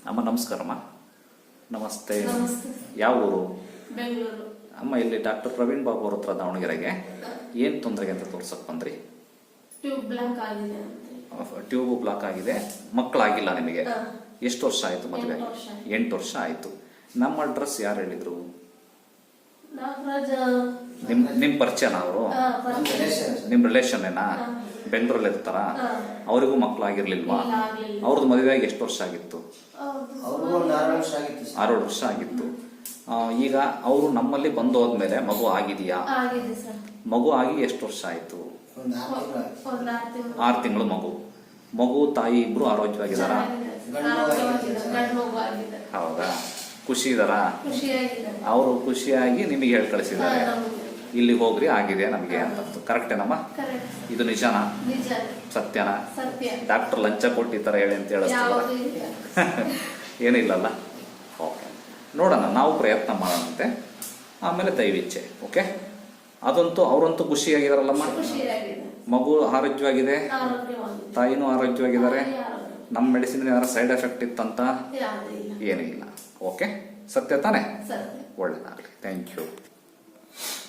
ಅಮ್ಮ ನಮಸ್ಕಾರಮ್ಮ. ನಮಸ್ತೆ. ನಮಸ್ತೆ. ಯಾವ ಊರು? ಬೆಂಗಳೂರು. ಅಮ್ಮ ಇಲ್ಲಿ ಡಾಕ್ಟರ್ ಪ್ರವೀಣ್ ಬಾಬು ಅವ್ರ ಹತ್ರ ದಾವಣಗೆರೆಗೆ ಏನು ತೊಂದರೆಗೆ ಅಂತ ತೋರ್ಸಕ್ ಬಂದ್ರಿ? ಟ್ಯೂಬ್ ಬ್ಲಾಕ್ ಆಗಿದೆ ಟ್ಯೂಬ್ ಬ್ಲಾಕ್ ಆಗಿದೆ, ಮಕ್ಕಳಾಗಿಲ್ಲ ನಿಮಗೆ. ಎಷ್ಟು ವರ್ಷ ಆಯ್ತು ಮದುವೆ? 8 ವರ್ಷ ಆಯ್ತು. ನಮ್ಮ ಅಡ್ರೆಸ್ ಯಾರು ಹೇಳಿದ್ರು? ನಿಮ್ ಪರಿಚಯನ ಅವರು? ನಿಮ್ ರಿಲೇಷನ್ ಏನಾ? ಬೆಂಗಳೂರಲ್ಲಿ ಇರ್ತಾರ? ಅವರಿಗೂ ಮಕ್ಕಳಾಗಿರ್ಲಿಲ್ವಾ? ಅವ್ರದ್ದು ಮದುವೆಯಾಗಿ ಎಷ್ಟು ವರ್ಷ ಆಗಿತ್ತು? 6 ವರ್ಷ ಆಗಿತ್ತು. ಈಗ ಅವರು ನಮ್ಮಲ್ಲಿ ಬಂದು ಹೋದ್ಮೇಲೆ ಮಗು ಆಗಿದೆಯಾ? ಮಗು ಆಗಿ ಎಷ್ಟು ವರ್ಷ ಆಯ್ತು? 6 ತಿಂಗಳು ಮಗು ತಾಯಿ ಇಬ್ರು ಆರೋಗ್ಯವಾಗಿದಾರ? ಹೌದಾ? ಖುಷಿ ಇದಾರ? ಅವರು ಖುಷಿಯಾಗಿ ನಿಮಗೆ ಹೇಳಿ ಕಳಿಸಿದ್ದಾರೆ, ಇಲ್ಲಿ ಹೋಗ್ರಿ ಆಗಿದೆ ನಮಗೆ ಅಂತ. ಕರೆಕ್ಟ್ ಏನಮ್ಮ? ಇದು ನಿಜನಾ? ಸತ್ಯನಾ? ಡಾಕ್ಟರ್ ಲಂಚ ಕೊಟ್ಟು ಈ ತರ ಹೇಳಿ ಅಂತ ಹೇಳಿಸ್ತಾರ? ಏನಿಲ್ಲಲ್ಲ. ಓಕೆ, ನೋಡೋಣ, ನಾವು ಪ್ರಯತ್ನ ಮಾಡೋಣಂತೆ, ಆಮೇಲೆ ದೈವಿಚ್ಛೆ. ಓಕೆ, ಅದಂತೂ ಅವರಂತೂ ಖುಷಿಯಾಗಿದಾರಲ್ಲಮ್ಮ? ಮಗು ಆರೋಗ್ಯವಾಗಿದೆ, ತಾಯಿನೂ ಆರೋಗ್ಯವಾಗಿದ್ದಾರೆ. ನಮ್ಮ ಮೆಡಿಸಿನ್ ಏನಾರ ಸೈಡ್ ಎಫೆಕ್ಟ್ ಇತ್ತಂತ? ಏನೂ ಇಲ್ಲ. ಓಕೆ, ಸತ್ಯ ತಾನೆ? ಒಳ್ಳೆಯದಾಗಲಿ. Thank you.